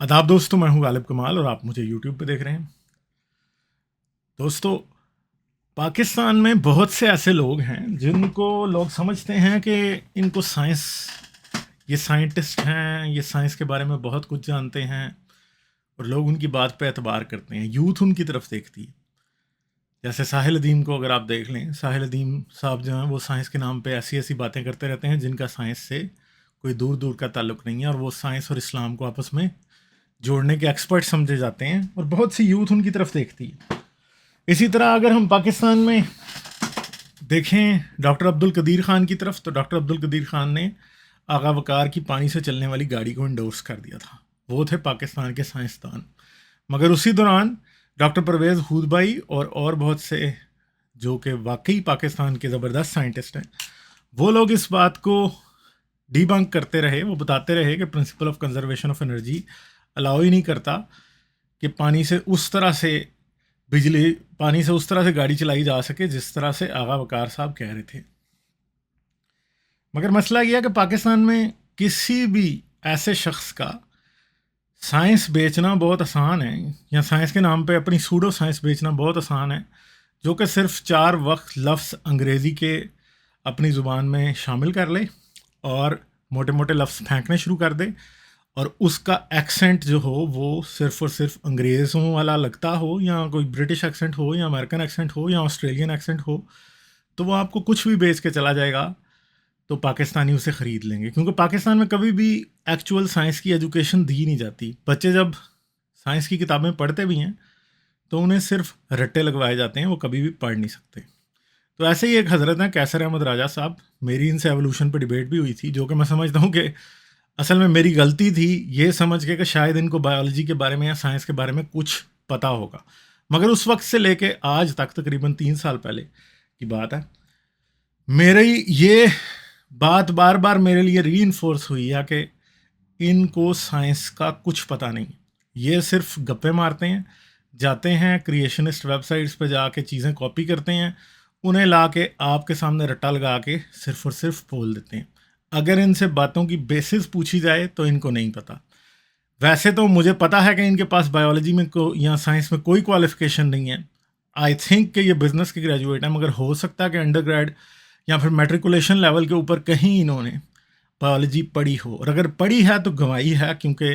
आदाब दोस्तों, मैं हूं गालिब कमाल और आप मुझे यूट्यूब पे देख रहे हैं। दोस्तों, पाकिस्तान में बहुत से ऐसे लोग हैं जिनको लोग समझते हैं कि इनको साइंस, ये साइंटिस्ट हैं, ये साइंस के बारे में बहुत कुछ जानते हैं और लोग उनकी बात पे एतबार करते हैं। यूथ उनकी तरफ देखती है। जैसे साहिल अदीम को अगर आप देख लें, साहिल अदीम साहब जो हैं वो साइंस के नाम पे ऐसी ऐसी बातें करते रहते हैं जिनका साइंस से कोई दूर दूर का ताल्लुक़ नहीं है, और वो साइंस और इस्लाम को आपस में जोड़ने के एक्सपर्ट समझे जाते हैं और बहुत सी यूथ उनकी तरफ देखती है। इसी तरह अगर हम पाकिस्तान में देखें डॉक्टर अब्दुल कदीर ख़ान की तरफ, तो डॉक्टर अब्दुल कदीर ख़ान ने आगा वकार की पानी से चलने वाली गाड़ी को इंडोर्स कर दिया था। वो थे पाकिस्तान के साइंसदान। मगर उसी दौरान डॉक्टर परवेज़ हूद भाई और बहुत से जो कि वाकई पाकिस्तान के ज़बरदस्त साइंटिस्ट हैं, वो लोग इस बात को डीबंक करते रहे। वो बताते रहे कि principle of conservation of energy allow ही नहीं करता कि पानी से उस तरह से गाड़ी चलाई जा सके जिस तरह से आगा वकार साहब कह रहे थे। मगर मसला यह है कि पाकिस्तान में किसी भी ऐसे शख्स का साइंस बेचना बहुत आसान है, या साइंस के नाम पे अपनी सूडो साइंस बेचना बहुत आसान है, जो कि सिर्फ 4 वक्त लफ्ज़ अंग्रेज़ी के अपनी ज़ुबान में शामिल कर ले और मोटे मोटे लफ्ज़ फेंकने शुरू कर दे, और उसका एक्सेंट जो हो वो सिर्फ़ और सिर्फ अंग्रेज़ों वाला लगता हो, या कोई ब्रिटिश एक्सेंट हो, या अमेरिकन एक्सेंट हो, या ऑस्ट्रेलियन एक्सेंट हो, तो वो आपको कुछ भी बेच के चला जाएगा, तो पाकिस्तानी उसे ख़रीद लेंगे। क्योंकि पाकिस्तान में कभी भी एक्चुअल साइंस की एजुकेशन दी नहीं जाती। बच्चे जब साइंस की किताबें पढ़ते भी हैं तो उन्हें सिर्फ रट्टे लगवाए जाते हैं, वो कभी भी पढ़ नहीं सकते। तो ऐसे ही एक हज़रत हैं कैसर अहमद राजा साहब, मेरी इनसे एवोल्यूशन पर डिबेट भी हुई थी, जो कि मैं समझता हूँ कि असल में मेरी गलती थी ये समझ के कि शायद इनको बायोलॉजी के बारे में या साइंस के बारे में कुछ पता होगा। मगर उस वक्त से लेके आज तक, तकरीबन 3 साल पहले की बात है, मेरी ये बात बार बार मेरे लिए रीइंफोर्स हुई है कि इनको साइंस का कुछ पता नहीं। ये सिर्फ गप्पे मारते हैं, जाते हैं क्रिएशनिस्ट वेबसाइट्स पे जाके चीज़ें कॉपी करते हैं, उन्हें ला के आपके सामने रट्टा लगा के सिर्फ और सिर्फ बोल देते हैं। अगर इनसे बातों की बेसिस पूछी जाए तो इनको नहीं पता। वैसे तो मुझे पता है कि इनके पास बायोलॉजी में या साइंस में कोई क्वालिफिकेशन नहीं है। आई थिंक कि ये बिज़नेस के ग्रेजुएट हैं, मगर हो सकता है कि अंडर ग्रेड या फिर मेट्रिकुलेशन लेवल के ऊपर कहीं इन्होंने बायोलॉजी पढ़ी हो, और अगर पढ़ी है तो गंवाई है, क्योंकि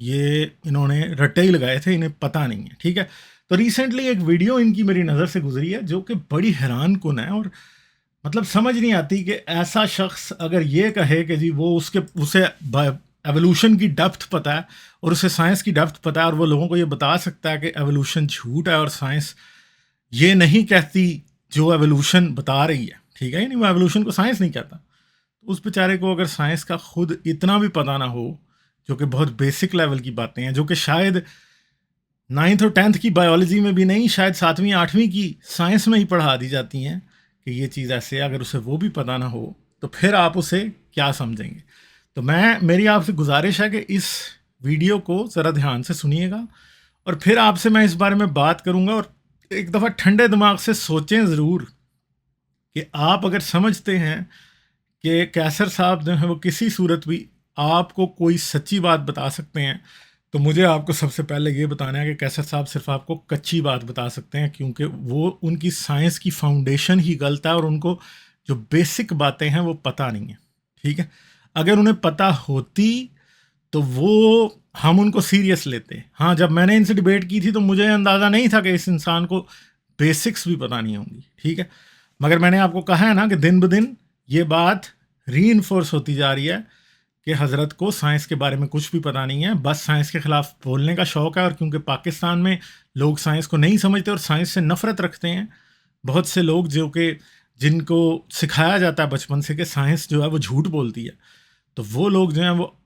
ये इन्होंने रट्टे ही लगाए थे, इन्हें पता नहीं है। ठीक है, तो रिसेंटली एक वीडियो इनकी मेरी नज़र से गुजरी है जो कि बड़ी हैरान कुन है, और मतलब समझ नहीं आती कि ऐसा शख्स अगर ये कहे कि जी वो उसे एवोल्यूशन की डेप्थ पता है और उसे साइंस की डेप्थ पता है, और वो लोगों को ये बता सकता है कि एवोल्यूशन झूठ है और साइंस ये नहीं कहती जो एवोल्यूशन बता रही है। ठीक है, यानी वो एवोल्यूशन को साइंस नहीं कहता। तो उस बेचारे को अगर साइंस का खुद इतना भी पता ना हो, जो कि बहुत बेसिक लेवल की बातें हैं, जो कि शायद 9th और 10th की बायोलॉजी में भी नहीं, शायद 7वीं 8वीं की साइंस में ही पढ़ा दी जाती हैं कि ये चीज़ ऐसे है, अगर उसे वो भी पता ना हो तो फिर आप उसे क्या समझेंगे। तो मेरी आपसे गुजारिश है कि इस वीडियो को ज़रा ध्यान से सुनिएगा, और फिर आपसे मैं इस बारे में बात करूँगा, और एक दफ़ा ठंडे दिमाग से सोचें ज़रूर कि आप अगर समझते हैं कि कैसर साहब जो हैं वो किसी सूरत भी आपको कोई सच्ची बात बता सकते हैं, तो मुझे आपको सबसे पहले ये बताना है कि कैसर साहब सिर्फ आपको कच्ची बात बता सकते हैं, क्योंकि वो उनकी साइंस की फाउंडेशन ही गलत है और उनको जो बेसिक बातें हैं वो पता नहीं है। ठीक है, अगर उन्हें पता होती तो वो हम उनको सीरियस लेते। हाँ, जब मैंने इनसे डिबेट की थी तो मुझे अंदाज़ा नहीं था कि इस इंसान को बेसिक्स भी पता नहीं होंगी। ठीक है, मगर मैंने आपको कहा है ना कि दिन ब दिन ये बात रीइंफोर्स होती जा रही है कि हज़रत को साइंस के बारे में कुछ भी पता नहीं है, बस साइंस के ख़िलाफ़ बोलने का शौक़ है। और क्योंकि पाकिस्तान में लोग साइंस को नहीं समझते और साइंस से नफ़रत रखते हैं, बहुत से लोग जो कि जिनको सिखाया जाता है बचपन से कि साइंस जो है वो झूठ बोलती है, तो वो लोग जो हैं वो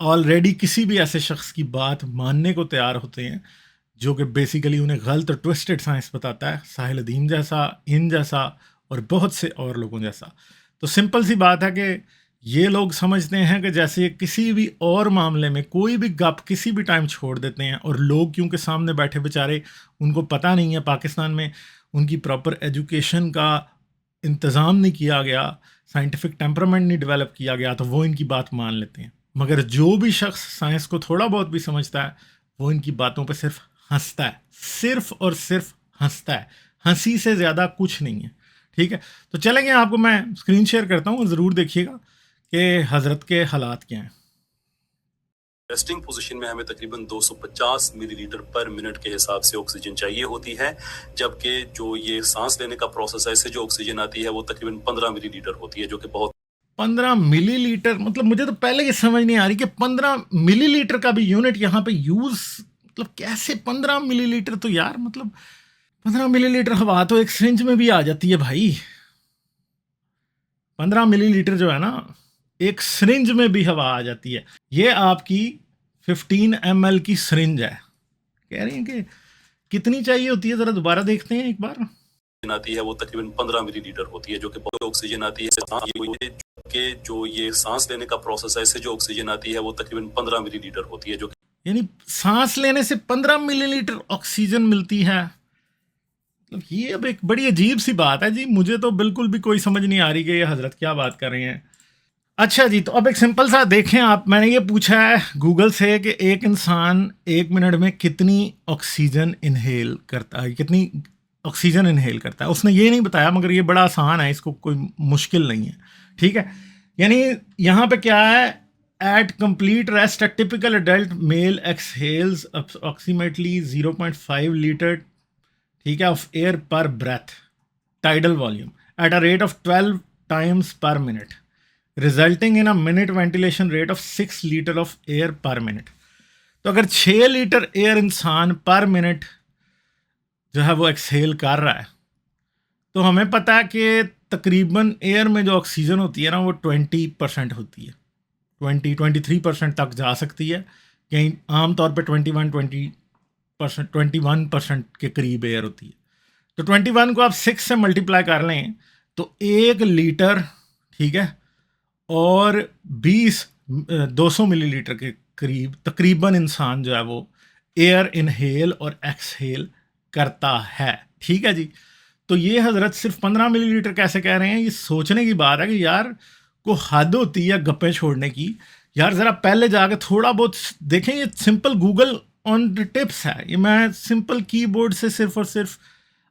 ऑलरेडी किसी भी ऐसे शख्स की बात मानने को तैयार होते हैं जो कि बेसिकली उन्हें गलत और ट्विस्टेड साइंस बताता है, साहिल अदीम जैसा, इन जैसा और बहुत से और लोगों जैसा। तो सिंपल सी बात है कि ये लोग समझते हैं कि जैसे किसी भी और मामले में कोई भी गप किसी भी टाइम छोड़ देते हैं, और लोग क्योंकि सामने बैठे बेचारे उनको पता नहीं है, पाकिस्तान में उनकी प्रॉपर एजुकेशन का इंतज़ाम नहीं किया गया, साइंटिफिक टेम्परामेंट नहीं डेवलप किया गया, तो वो इनकी बात मान लेते हैं। मगर जो भी शख्स साइंस को थोड़ा बहुत भी समझता है वो इनकी बातों पे सिर्फ हंसता है, सिर्फ और सिर्फ हंसता है। हंसी से ज़्यादा कुछ नहीं है। ठीक है, तो चलेंगे, आपको मैं स्क्रीन शेयर करता हूँ और ज़रूर देखिएगा कि हज़रत के हालात क्या हैं। रेस्टिंग पोजीशन में हमें तकरीबन 250 मिलीलीटर पर मिनट के हिसाब से ऑक्सीजन चाहिए होती है, जबकि जो ये सांस लेने का प्रोसेस है, इससे जो ऑक्सीजन आती है वो तकरीबन 15 मिलीलीटर होती है, जो कि बहुत 15 मिलीलीटर, मतलब मुझे तो पहले ये समझ नहीं आ रही कि 15 मिलीलीटर का भी यूनिट यहाँ पे यूज, मतलब कैसे 15 मिलीलीटर? तो यार मतलब 15 मिलीलीटर हवा तो एक सिरिंज में भी आ जाती है भाई। 15 मिलीलीटर जो है ना, एक सिरिंज में भी हवा आ जाती है। ये आपकी 15 ml की सिरिंज है। कह रही हैं कि कितनी चाहिए होती है, जरा दोबारा देखते हैं एक बार। आती है वो तकरीबन 15 मिलीलीटर होती है, जो कि बहुत ऑक्सीजन आती है कि जो ये सांस लेने का प्रोसेस है, इससे जो ऑक्सीजन आती है वो तकरीबन 15 मिलीलीटर होती है, जो यानी सांस लेने से 15 मिलीलीटर ऑक्सीजन मिलती है। मतलब ये अब एक बड़ी अजीब सी बात है जी, मुझे तो बिल्कुल भी कोई समझ नहीं आ रही कि ये हजरत क्या बात कर रहे हैं। अच्छा जी, तो अब एक सिंपल सा देखें आप, मैंने ये पूछा है गूगल से कि एक इंसान 1 मिनट में कितनी ऑक्सीजन इनहेल करता है, कितनी ऑक्सीजन इनहेल करता है। उसने ये नहीं बताया, मगर ये बड़ा आसान है, इसको कोई मुश्किल नहीं है। ठीक है, यानी यहाँ पे क्या है, at complete rest a typical adult male exhales approximately 0.5 litre, ठीक है, of air per breath tidal volume at a rate of 12 times per minute, resulting in a minute ventilation rate of 6 litre of air per minute. तो अगर 6 litre air इंसान पर minute जो है वो exhale कर रहा है, तो हमें पता है कि तकरीबन एयर में जो ऑक्सीजन होती है ना वो 20% होती है, 23% तक जा सकती है। कहीं आमतौर पे 21% के करीब एयर होती है। तो 21 को आप 6 से मल्टीप्लाई कर लें तो 1 लीटर, ठीक है, और 200 मिलीलीटर के करीब तकरीबन इंसान जो है वो एयर इनहेल और एक्सहेल करता है। ठीक है जी, तो ये हजरत सिर्फ 15 मिलीलीटर कैसे कह रहे हैं? ये सोचने की बात है कि यार को हद होती है गप्पे छोड़ने की। यार ज़रा पहले जाके थोड़ा बहुत देखें, ये simple Google on the tips है, ये मैं सिंपल कीबोर्ड से सिर्फ और सिर्फ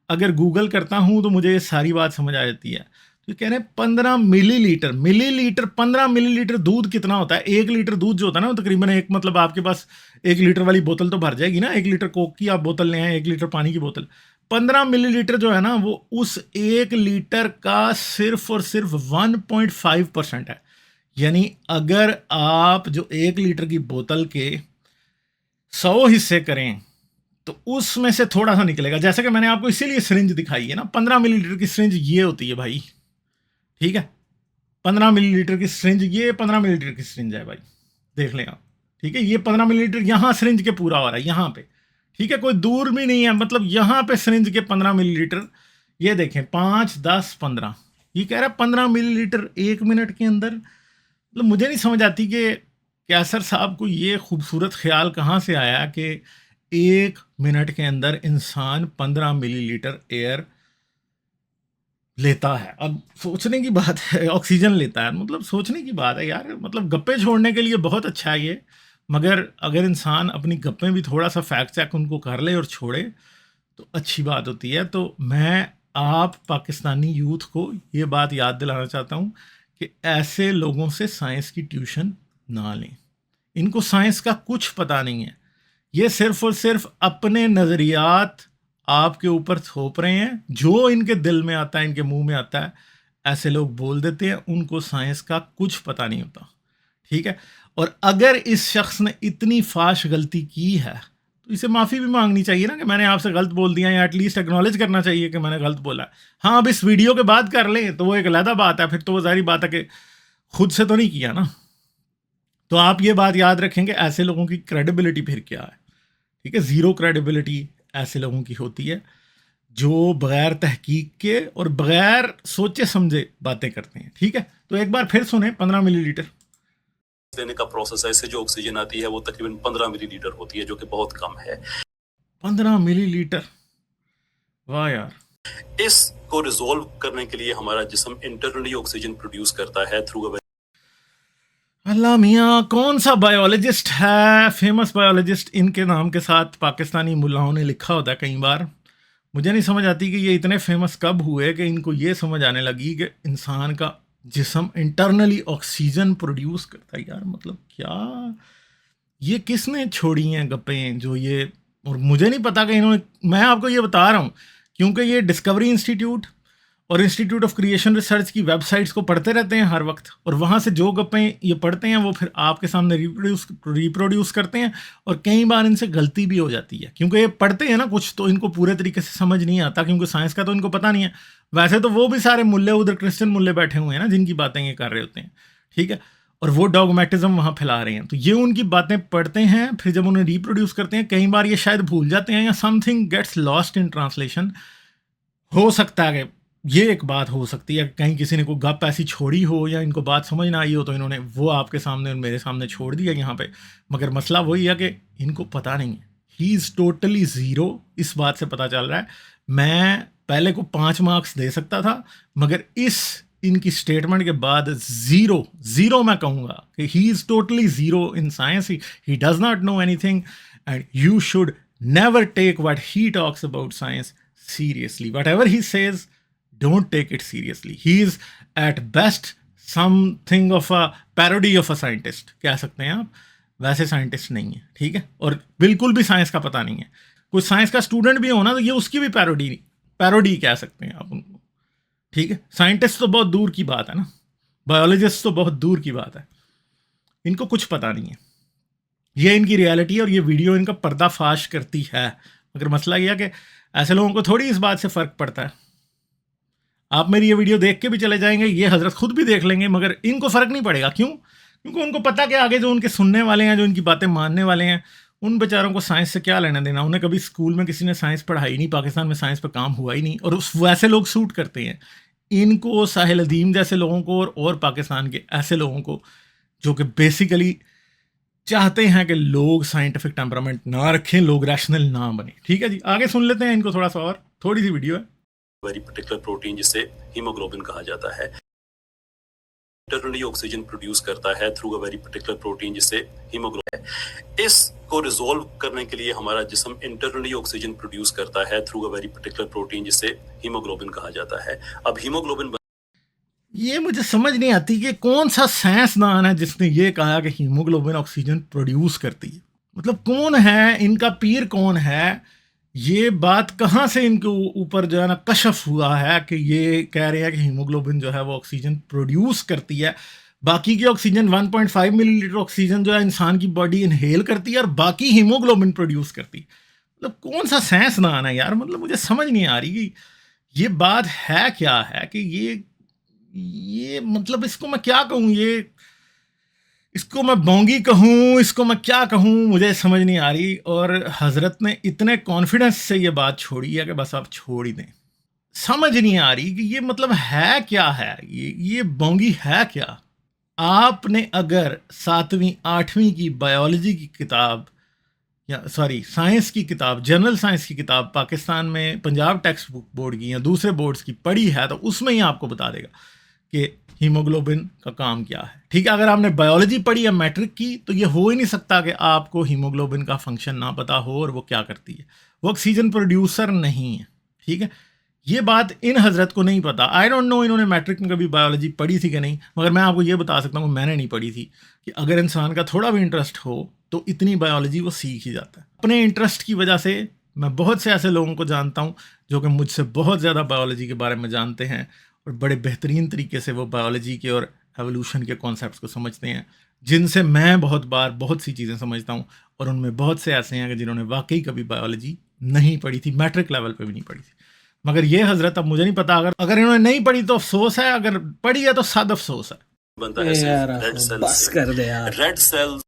अगर गूगल करता हूँ तो मुझे ये सारी बात समझ आ जाती है। तो कह रहे हैं 15 मिलीलीटर, 15 मिलीलीटर दूध कितना होता है? 1 लीटर दूध जो होता है ना वो तकरीबन एक, मतलब आपके पास 1 लीटर वाली बोतल तो भर जाएगी ना, 1 लीटर कोक की आप बोतल ले आए, 1 लीटर पानी की बोतल। 15 मिलीलीटर जो है ना वो उस 1 लीटर का सिर्फ और सिर्फ 1.5% है। यानी अगर आप जो 1 लीटर की बोतल के 100 हिस्से करें तो उसमें से थोड़ा सा निकलेगा। जैसे कि मैंने आपको इसीलिए सिरिंज दिखाई है ना, 15 मिलीलीटर की सिरिंज ये होती है भाई। ठीक है, 15 मिलीलीटर की सिरिंज, ये 15 मिलीलीटर की सिरिंज है भाई, देख लें आप। ठीक है, ये 15 मिलीलीटर यहाँ सिरिंज के पूरा हो रहा है यहाँ पे। ठीक है, कोई दूर भी नहीं है, मतलब यहाँ पे सिरिंज के 15 मिलीलीटर, ये देखें 5, 10, 15, ये कह रहा है 15 मिलीलीटर 1 मिनट के अंदर। मतलब मुझे नहीं समझ आती कि कैसर साहब को ये खूबसूरत ख्याल कहाँ से आया कि 1 मिनट के अंदर इंसान 15 मिलीलीटर एयर लेता है। अब सोचने की बात है, ऑक्सीजन लेता है, मतलब सोचने की बात है यार, मतलब गप्पे छोड़ने के लिए बहुत अच्छा है ये, मगर अगर इंसान अपनी गप्पे भी थोड़ा सा फैक्ट चेक उनको कर ले और छोड़े तो अच्छी बात होती है। तो मैं आप पाकिस्तानी यूथ को ये बात याद दिलाना चाहता हूँ कि ऐसे लोगों से साइंस की ट्यूशन ना लें, इनको साइंस का कुछ पता नहीं है, ये सिर्फ और सिर्फ अपने नज़रियात आपके ऊपर थोप रहे हैं, जो इनके दिल में आता है, इनके मुंह में आता है, ऐसे लोग बोल देते हैं, उनको साइंस का कुछ पता नहीं होता। ठीक है, और अगर इस शख्स ने इतनी फाश गलती की है तो इसे माफ़ी भी मांगनी चाहिए ना कि मैंने आपसे गलत बोल दिया, या एटलीस्ट एक्नॉलेज करना चाहिए कि मैंने गलत बोला। हाँ, अब इस वीडियो के बाद कर लें तो वो एक अलग बात है, फिर तो वो जाहिर बात है कि खुद से तो नहीं किया ना। तो आप ये बात याद रखेंगे, ऐसे लोगों की क्रेडिबिलिटी फिर क्या है? ठीक है, ज़ीरो क्रेडिबिलिटी ऐसे लोगों की होती है जो बगैर तहकीक के और बगैर सोचे समझे बातें करते हैं। ठीक है, तो एक बार फिर सुने, 15 मिलीलीटर लेने का प्रोसेस है, इससे जो ऑक्सीजन आती है वो तकरीबन 15 मिलीलीटर होती है, जो कि बहुत कम है। 15 मिलीलीटर, वाह यार। इसको रिजोल्व करने के लिए हमारा जिस्म इंटरनली ऑक्सीजन प्रोड्यूस करता है थ्रू अल्लाह मियाँ, कौन सा बायोलॉजिस्ट है फेमस बायोलॉजिस्ट इनके नाम के साथ पाकिस्तानी मुल्लाओं ने लिखा होता है कई बार। मुझे नहीं समझ आती कि ये इतने फेमस कब हुए कि इनको ये समझ आने लगी कि इंसान का जिस्म इंटरनली ऑक्सीजन प्रोड्यूस करता है। यार मतलब क्या, ये किसने छोड़ी हैं गप्पें जो ये, और मुझे नहीं पता कि इन्होंने, मैं आपको ये बता रहा हूँ क्योंकि ये डिस्कवरी इंस्टीट्यूट और इंस्टीट्यूट ऑफ क्रिएशन रिसर्च की वेबसाइट्स को पढ़ते रहते हैं हर वक्त, और वहाँ से जो गप्पें ये पढ़ते हैं वो फिर आपके सामने रिप्रोड्यूस करते हैं, और कई बार इनसे गलती भी हो जाती है क्योंकि ये पढ़ते हैं ना कुछ, तो इनको पूरे तरीके से समझ नहीं आता क्योंकि साइंस का तो इनको पता नहीं है। वैसे तो वो भी सारे मुल्ले उधर क्रिश्चियन मुल्ले बैठे हुए हैं ना जिनकी बातें ये कर रहे होते हैं, ठीक है, और वो डॉगमेटिज्म वहाँ फैला रहे हैं, तो ये उनकी बातें पढ़ते हैं, फिर जब उन्हें रिप्रोड्यूस करते हैं कई बार ये शायद भूल जाते हैं या something gets lost in translation. हो सकता है कि ये एक बात हो सकती है, कहीं किसी ने कोई गप ऐसी छोड़ी हो या इनको बात समझ ना आई हो तो इन्होंने वो आपके सामने और मेरे सामने छोड़ दिया यहाँ पे, मगर मसला वही है कि इनको पता नहीं है। ही इज़ टोटली ज़ीरो, इस बात से पता चल रहा है। मैं पहले को 5 मार्क्स दे सकता था, मगर इस इनकी स्टेटमेंट के बाद ज़ीरो मैं कहूँगा कि he is totally zero in science, he does not know anything, and you should never take what he talks about science seriously. Whatever he says, don't take it seriously. He is at best something of a parody of a scientist, कह सकते हैं आप, वैसे scientist नहीं है, ठीक है, और बिल्कुल भी साइंस का पता नहीं है। कोई साइंस का स्टूडेंट भी हो ना तो ये उसकी भी पैरोडी कह सकते हैं आप उनको, ठीक है। साइंटिस्ट तो बहुत दूर की बात है ना, बायोलॉजिस्ट तो बहुत दूर की बात है, इनको कुछ पता नहीं है। ये इनकी रियलिटी है और ये वीडियो इनका पर्दाफाश करती है, मगर मसला यह है कि ऐसे लोगों को थोड़ी इस बात से फ़र्क पड़ता है। आप मेरी ये वीडियो देख के भी चले जाएंगे, ये हजरत खुद भी देख लेंगे, मगर इनको फ़र्क नहीं पड़ेगा। क्यों? क्योंकि उनको पता कि आगे जो उनके सुनने वाले हैं, जो इनकी बातें मानने वाले हैं, उन बेचारों को साइंस से क्या लेना देना। उन्हें कभी स्कूल में किसी ने साइंस पढ़ाई नहीं, पाकिस्तान में साइंस पर काम हुआ ही नहीं, और उस वैसे लोग सूट करते हैं इनको, साहिल अदीम जैसे लोगों को, और पाकिस्तान के ऐसे लोगों को जो कि बेसिकली चाहते हैं कि लोग साइंटिफिक टेम्परामेंट ना रखें, लोग रैशनल ना बने। ठीक है जी, आगे सुन लेते हैं इनको थोड़ा सा, और थोड़ी सी वीडियो है। वेरी पर्टिकुलर प्रोटीन जिसे हीमोग्लोबिन कहा जाता है, इंटरनली ऑक्सीजन प्रोड्यूस करता है through a very particular protein जिसे हीमोग्लोबिन है। इसको रिजोल्व करने के लिए हमारा जिस्म इंटरनली ऑक्सीजन प्रोड्यूस करता है through a very particular protein जिसे हीमोग्लोबिन कहा जाता है। अब हीमोग्लोबिन, ये मुझे समझ नहीं आती कि कौन सा साइंसदान है जिसने ये कहा कि हीमोग्लोबिन ऑक्सीजन प्रोड्यूस करती है। मतलब कौन है इनका पीर, कौन है, ये बात कहाँ से इनके ऊपर जो है ना कशफ हुआ है कि ये कह रहे हैं कि हीमोग्लोबिन जो है वो ऑक्सीजन प्रोड्यूस करती है। बाकी की ऑक्सीजन 1.5 मिलीलीटर ऑक्सीजन जो है इंसान की बॉडी इनहेल करती है और बाकी हीमोग्लोबिन प्रोड्यूस करती है। मतलब कौन सा साइंसदान है यार, मतलब मुझे समझ नहीं आ रही कि ये बात है क्या है, कि ये मतलब इसको मैं क्या कहूँ, ये इसको मैं बोंगी कहूँ, इसको मैं क्या कहूँ, मुझे समझ नहीं आ रही। और हजरत ने इतने कॉन्फिडेंस से ये बात छोड़ी है कि बस आप छोड़ ही दें। समझ नहीं आ रही कि ये मतलब है क्या है, ये बोंगी है क्या। आपने अगर 7वीं 8वीं की बायोलॉजी की किताब, या सॉरी साइंस की किताब, जनरल साइंस की किताब पाकिस्तान में पंजाब टेक्स्ट बुक बोर्ड की या दूसरे बोर्ड्स की पढ़ी है, तो उसमें ही आपको बता देगा कि हीमोग्लोबिन का काम क्या है। ठीक है, अगर आपने बायोलॉजी पढ़ी या मैट्रिक की तो ये हो ही नहीं सकता कि आपको हीमोग्लोबिन का फंक्शन ना पता हो और वो क्या करती है। वो ऑक्सीजन प्रोड्यूसर नहीं है, ठीक है। ये बात इन हजरत को नहीं पता। आई डोंट नो इन्होंने मैट्रिक में कभी बायोलॉजी पढ़ी थी कि नहीं, मगर मैं आपको ये बता सकता हूँ मैंने नहीं पढ़ी थी कि अगर इंसान का थोड़ा भी इंटरेस्ट हो तो इतनी बायोलॉजी वो सीख ही जाता है। अपने इंटरेस्ट की वजह से मैं बहुत से ऐसे लोगों को जानता हूँ जो कि मुझसे बहुत ज़्यादा बायोलॉजी के बारे में जानते हैं और बड़े बेहतरीन तरीके से वो बायोलॉजी के और एवोल्यूशन के कॉन्सेप्ट्स को समझते हैं, जिनसे मैं बहुत बार बहुत सी चीज़ें समझता हूँ। और उनमें बहुत से ऐसे हैं कि जिन्होंने वाकई कभी बायोलॉजी नहीं पढ़ी थी, मैट्रिक लेवल पे भी नहीं पढ़ी थी। मगर ये हजरत, अब मुझे नहीं पता, अगर इन्होंने नहीं पढ़ी तो अफसोस है, अगर पढ़ी है तो सद अफसोस है। बनता है रेड सेल, बस कर दे यार, रेड सेल।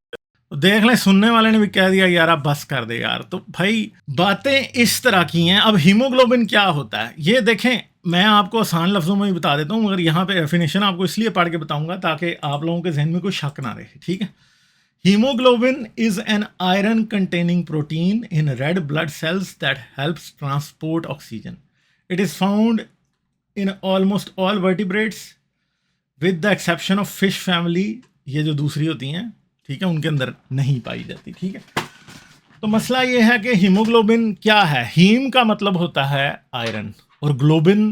देख लें, सुनने वाले ने भी कह दिया यार आप बस कर दे यार। तो भाई बातें इस तरह की हैं। अब हीमोग्लोबिन क्या होता है ये देखें, मैं आपको आसान लफ्ज़ों में ही बता देता हूँ, मगर यहाँ पे डेफिनेशन आपको इसलिए पढ़ के बताऊंगा ताकि आप लोगों के जहन में कोई शक ना रहे, ठीक है। Haemoglobin is an iron containing protein in red blood cells that helps transport oxygen. It is found in almost all vertebrates with the exception of fish family ये जो दूसरी होती हैं, ठीक है, उनके अंदर नहीं पाई जाती। ठीक है, तो मसला ये है कि हीमोग्लोबिन क्या है। हीम का मतलब होता है आयरन, और ग्लोबिन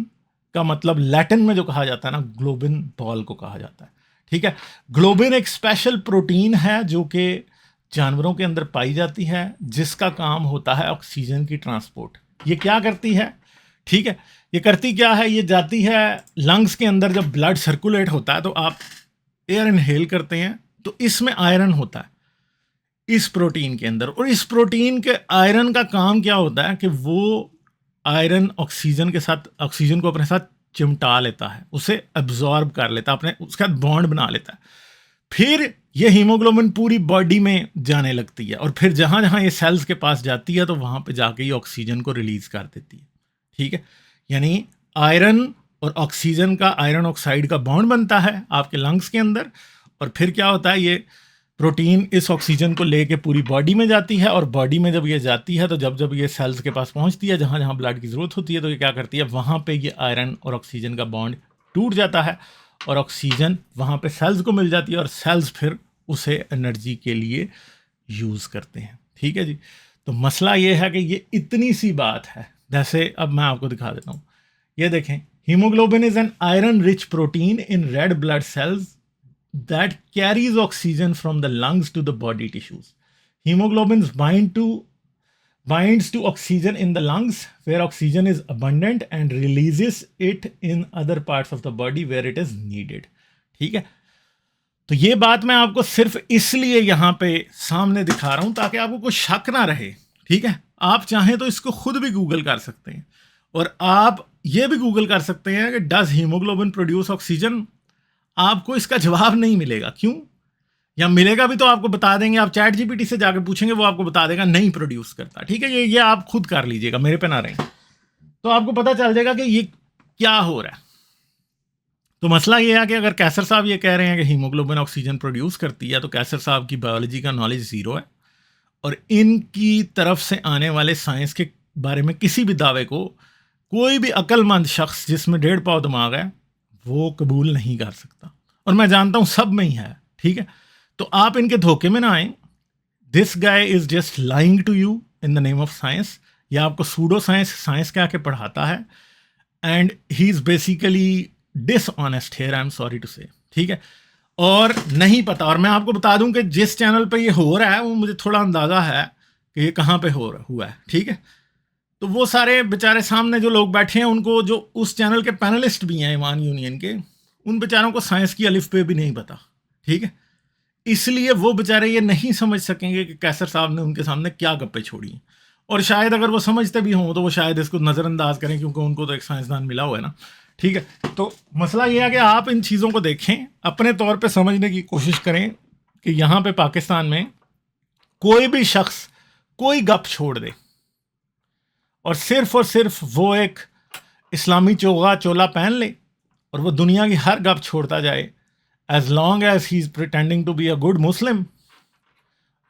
का मतलब लैटिन में जो कहा जाता है ना, ग्लोबिन बॉल को कहा जाता है। ठीक है, ग्लोबिन एक स्पेशल प्रोटीन है जो कि जानवरों के अंदर पाई जाती है, जिसका काम होता है ऑक्सीजन की ट्रांसपोर्ट। ये क्या करती है? ठीक है, ये करती क्या है, ये जाती है लंग्स के अंदर। जब ब्लड सर्कुलेट होता है तो आप एयर इनहेल करते हैं, तो इसमें आयरन होता है इस प्रोटीन के अंदर। और इस प्रोटीन के आयरन का काम क्या होता है कि वो आयरन ऑक्सीजन के साथ, ऑक्सीजन को अपने साथ चिमटा लेता है, उसे एब्जॉर्ब कर लेता है, अपने उसके साथ बॉन्ड बना लेता है। फिर ये हीमोग्लोबिन पूरी बॉडी में जाने लगती है, और फिर जहाँ जहाँ ये सेल्स के पास जाती है तो वहाँ पे जाके ये ऑक्सीजन को रिलीज कर देती है। ठीक है, यानी आयरन और ऑक्सीजन का, आयरन ऑक्साइड का बॉन्ड बनता है आपके लंग्स के अंदर, और फिर क्या होता है, ये प्रोटीन इस ऑक्सीजन को लेके पूरी बॉडी में जाती है, और बॉडी में जब ये जाती है तो जब जब ये सेल्स के पास पहुंचती है, जहाँ जहाँ ब्लड की ज़रूरत होती है, तो ये क्या करती है, वहाँ पे ये आयरन और ऑक्सीजन का बॉन्ड टूट जाता है, और ऑक्सीजन वहाँ पे सेल्स को मिल जाती है, और सेल्स फिर उसे एनर्जी के लिए यूज़ करते हैं। ठीक है जी, तो मसला ये है कि ये इतनी सी बात है। जैसे अब मैं आपको दिखा देता हूँ, ये देखें, haemoglobin is an iron rich protein in red blood cells that carries oxygen from the lungs to the body tissues. Hemoglobin binds to oxygen in the lungs where oxygen is abundant and releases it in other parts of the body where it is needed. ठीक है, तो ये बात मैं आपको सिर्फ इसलिए यहाँ पे सामने दिखा रहा हूँ ताकि आपको कोई शक ना रहे। ठीक है, आप चाहें तो इसको खुद भी गूगल कर सकते हैं, और आप ये भी गूगल कर सकते हैं कि डज हीमोग्लोबिन प्रोड्यूस ऑक्सीजन। आपको इसका जवाब नहीं मिलेगा। क्यों? या मिलेगा भी तो आपको बता देंगे, आप चैट जीपीटी से जाकर पूछेंगे, वो आपको बता देगा नहीं प्रोड्यूस करता। ठीक है, ये आप खुद कर लीजिएगा, मेरे पे ना रहें, तो आपको पता चल जाएगा कि ये क्या हो रहा है। तो मसला ये है कि अगर कैसर साहब ये कह रहे हैं कि हीमोग्लोबिन ऑक्सीजन प्रोड्यूस करती है, तो कैसर साहब की बायोलॉजी का नॉलेज ज़ीरो है, और इनकी तरफ से आने वाले साइंस के बारे में किसी भी दावे को कोई भी अक्लमंद शख्स जिसमें 1.5 पाव दिमाग है वो कबूल नहीं कर सकता, और मैं जानता हूं सब में ही है। ठीक है, तो आप इनके धोखे में ना आए। This guy is just lying to you in the name of science. या आपको सूडो साइंस कह के पढ़ाता है, and he is basically dishonest here, I am sorry to say. ठीक है, और नहीं पता। और मैं आपको बता दूं कि जिस चैनल पे ये हो रहा है वो मुझे थोड़ा अंदाजा है कि ये कहाँ पे हुआ है। ठीक है, तो वो सारे बेचारे सामने जो लोग बैठे हैं, उनको, जो उस चैनल के पैनलिस्ट भी हैं ईमान यूनियन के, उन बेचारों को साइंस की अलिफ पे भी नहीं पता। ठीक है, इसलिए वो बेचारे ये नहीं समझ सकेंगे कि कैसर साहब ने उनके सामने क्या गप्पे छोड़ी हैं। और शायद अगर वो समझते भी हों तो वो शायद इसको नज़रअंदाज करें, क्योंकि उनको तो एक साइंसदान मिला हुआ है ना। ठीक है, तो मसला ये है कि आप इन चीज़ों को देखें, अपने तौर पे समझने की कोशिश करें कि यहाँ पे पाकिस्तान में कोई भी शख्स कोई गप छोड़ दे, और सिर्फ वो एक इस्लामी चोला पहन ले, और वो दुनिया की हर गप छोड़ता जाए, as long as he is pretending to be a good Muslim,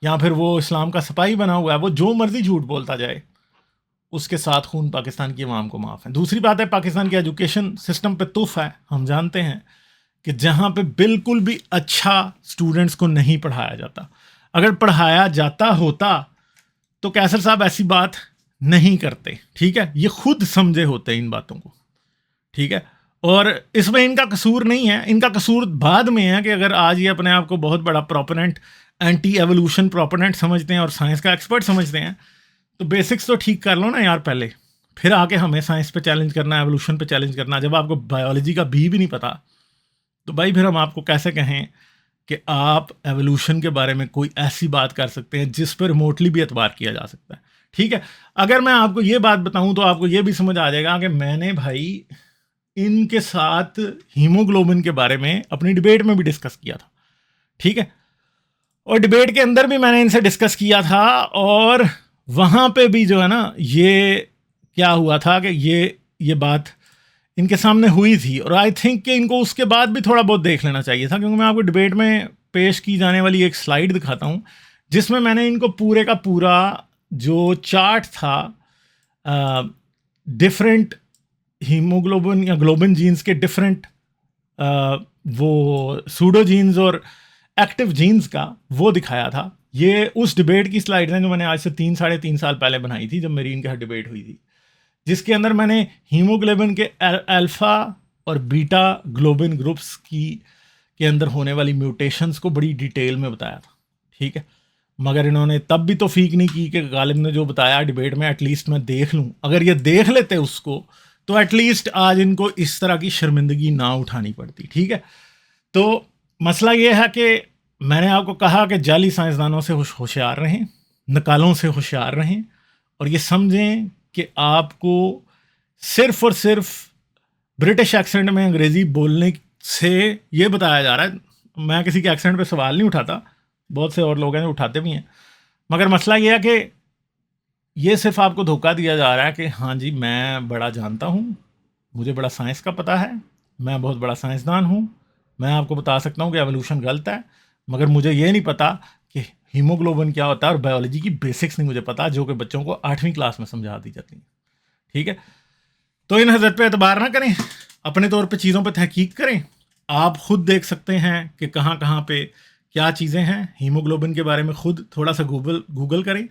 या फिर वो इस्लाम का सिपाही बना हुआ है, वो जो मर्जी झूठ बोलता जाए, उसके साथ खून पाकिस्तान की आवाम को माफ़ है। दूसरी बात है, पाकिस्तान के एजुकेशन सिस्टम पे तुफ है। हम जानते हैं कि जहाँ पे बिल्कुल भी अच्छा स्टूडेंट्स को नहीं पढ़ाया जाता। अगर पढ़ाया जाता होता तो कैसर साहब ऐसी बात नहीं करते। ठीक है, ये खुद समझे होते इन बातों को। ठीक है, और इसमें इनका कसूर नहीं है, इनका कसूर बाद में है कि अगर आज ये अपने आप को बहुत बड़ा प्रोपोनेंट, एंटी एवोल्यूशन प्रोपोनेंट समझते हैं और साइंस का एक्सपर्ट समझते हैं, तो बेसिक्स तो ठीक कर लो ना यार पहले, फिर आके हमें साइंस पे चैलेंज करना, एवोल्यूशन पे चैलेंज करना। जब आपको बायोलॉजी का भी नहीं पता, तो भाई फिर हम आपको कैसे कहें कि आप एवोल्यूशन के बारे में कोई ऐसी बात कर सकते हैं जिस पर रिमोटली भी एतबार किया जा सकता है। ठीक है, अगर मैं आपको ये बात बताऊं तो आपको ये भी समझ आ जाएगा कि मैंने भाई इनके साथ हीमोग्लोबिन के बारे में अपनी डिबेट में भी डिस्कस किया था। ठीक है, और डिबेट के अंदर भी मैंने इनसे डिस्कस किया था, और वहाँ पे भी जो है ना, ये क्या हुआ था कि ये बात इनके सामने हुई थी, और आई थिंक कि इनको उसके बाद भी थोड़ा बहुत देख लेना चाहिए था, क्योंकि मैं आपको डिबेट में पेश की जाने वाली एक स्लाइड दिखाता हूँ जिसमें मैंने इनको पूरे का पूरा जो चार्ट था डिफरेंट हीमोग्लोबिन या ग्लोबिन जीन्स के डिफरेंट वो सूडो जीन्स और एक्टिव जीन्स का वो दिखाया था। ये उस डिबेट की स्लाइड है जो मैंने आज से 3-3.5 साल पहले बनाई थी, जब मेरी इनके साथ डिबेट हुई थी, जिसके अंदर मैंने हीमोग्लोबिन के अल्फा और बीटा ग्लोबिन ग्रुप्स के अंदर होने वाली म्यूटेशंस को बड़ी डिटेल में बताया था, ठीक है। मगर इन्होंने तब भी तो फीक नहीं की कि गालिब ने जो बताया डिबेट में एटलीस्ट मैं देख लूँ। अगर ये देख लेते उसको तो एटलीस्ट आज इनको इस तरह की शर्मिंदगी ना उठानी पड़ती, ठीक है। तो मसला ये है कि मैंने आपको कहा कि जाली साइंसदानों से होशियार रहें, नकालों से होशियार रहें, और ये समझें कि आपको सिर्फ और सिर्फ ब्रिटिश एक्सेंट में अंग्रेज़ी बोलने से ये बताया जा रहा है। मैं किसी के एक्सेंट पे सवाल नहीं उठाता, बहुत से और लोग हैं जो उठाते भी हैं, मगर मसला ये है कि ये सिर्फ आपको धोखा दिया जा रहा है कि हाँ जी मैं बड़ा जानता हूँ, मुझे बड़ा साइंस का पता है, मैं बहुत बड़ा साइंसदान हूँ, मैं आपको बता सकता हूँ कि एवोल्यूशन गलत है, मगर मुझे ये नहीं पता कि हीमोग्लोबिन क्या होता है और बायोलॉजी की बेसिक्स नहीं मुझे पता, जो कि बच्चों को 8वीं क्लास में समझा दी जाती है, ठीक है। तो इन हज़रत पे एतबार ना करें, अपने तौर पे चीज़ों पे तहकीक करें। आप खुद देख सकते हैं कि कहाँ कहाँ पे क्या चीज़ें हैं। हीमोग्लोबिन के बारे में खुद थोड़ा सा गूगल करें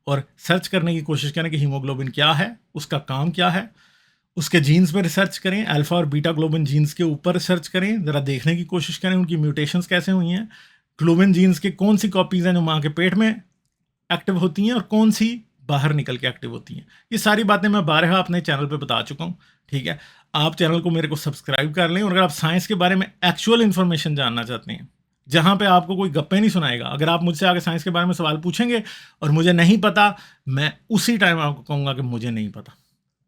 और सर्च करने की कोशिश करें कि हीमोग्लोबिन क्या है, उसका काम क्या है, उसके जीन्स पर रिसर्च करें, अल्फ़ा और बीटा ग्लोबिन जीन्स के ऊपर रिसर्च करें, ज़रा देखने की कोशिश करें उनकी म्यूटेशंस कैसे हुई हैं, ग्लोबिन जीन्स के कौन सी कॉपीज़ हैं जो माँ के पेट में एक्टिव होती हैं और कौन सी बाहर निकल के एक्टिव होती हैं। ये सारी बातें मैं बारहा अपने चैनल पे बता चुका हूँ, ठीक है। आप चैनल को मेरे को सब्सक्राइब कर लें, और अगर आप साइंस के बारे में एक्चुअल इन्फॉर्मेशन जानना चाहते हैं, जहाँ पे आपको कोई गप्पे नहीं सुनाएगा, अगर आप मुझसे आगे साइंस के बारे में सवाल पूछेंगे और मुझे नहीं पता, मैं उसी टाइम आपको कहूँगा कि मुझे नहीं पता।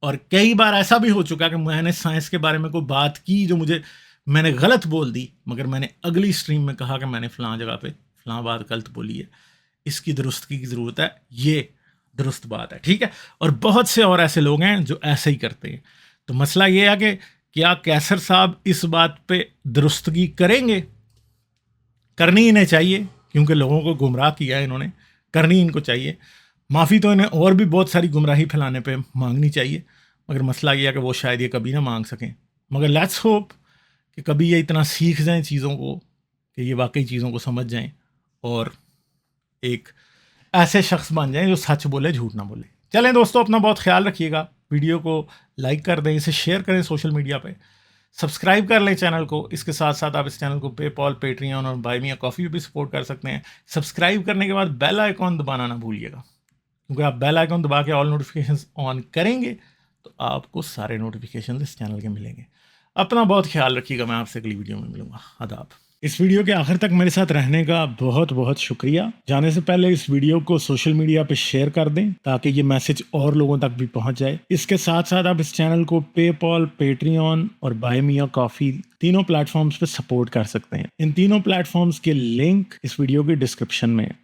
और कई बार ऐसा भी हो चुका कि मैंने साइंस के बारे में कोई बात की जो मैंने गलत बोल दी, मगर मैंने अगली स्ट्रीम में कहा कि मैंने फ़लाँ जगह पे फ़लाँ बात गलत बोली है, इसकी दुरुस्तगी की ज़रूरत है, ये दुरुस्त बात है, ठीक है। और बहुत से और ऐसे लोग हैं जो ऐसे ही करते हैं। तो मसला ये है कि क्या कैसर साहब इस बात पे दुरुस्तगी करेंगे? करनी इन्हें चाहिए, क्योंकि लोगों को गुमराह किया है इन्होंने, करनी इनको चाहिए। माफ़ी तो इन्हें और भी बहुत सारी गुमराही फैलाने पे मांगनी चाहिए, मगर मसला ये है कि वो शायद ये कभी ना मांग सकें। मगर लेट्स होप कि कभी ये इतना सीख जाएं चीज़ों को कि ये वाकई चीज़ों को समझ जाएं और एक ऐसे शख्स बन जाएं जो सच बोले, झूठ ना बोले। चलें दोस्तों, अपना बहुत ख्याल रखिएगा, वीडियो को लाइक कर दें, इसे शेयर करें सोशल मीडिया पे, सब्सक्राइब कर लें चैनल को। इसके साथ साथ आप इस चैनल को पेपॉल, पेट्रियन और बाय मी अ कॉफ़ी भी सपोर्ट कर सकते हैं। सब्सक्राइब करने के बाद बेल आइकॉन दबाना ना भूलिएगा, क्योंकि आप बेल आइकॉन दबा के ऑल नोटिफिकेशंस ऑन करेंगे तो आपको सारे नोटिफिकेशन इस चैनल के मिलेंगे। अपना बहुत ख्याल रखिएगा, मैं आपसे अगली वीडियो में मिलूंगा। आदाब। इस वीडियो के आखिर तक मेरे साथ रहने का बहुत बहुत शुक्रिया। जाने से पहले इस वीडियो को सोशल मीडिया पे शेयर कर दें ताकि ये मैसेज और लोगों तक भी पहुंच जाए। इसके साथ साथ आप इस चैनल को पेपॉल, पेट्रियन और बाय मी अ कॉफ़ी तीनों प्लेटफॉर्म्स पे सपोर्ट कर सकते हैं। इन तीनों प्लेटफॉर्म्स के लिंक इस वीडियो के डिस्क्रिप्शन में है।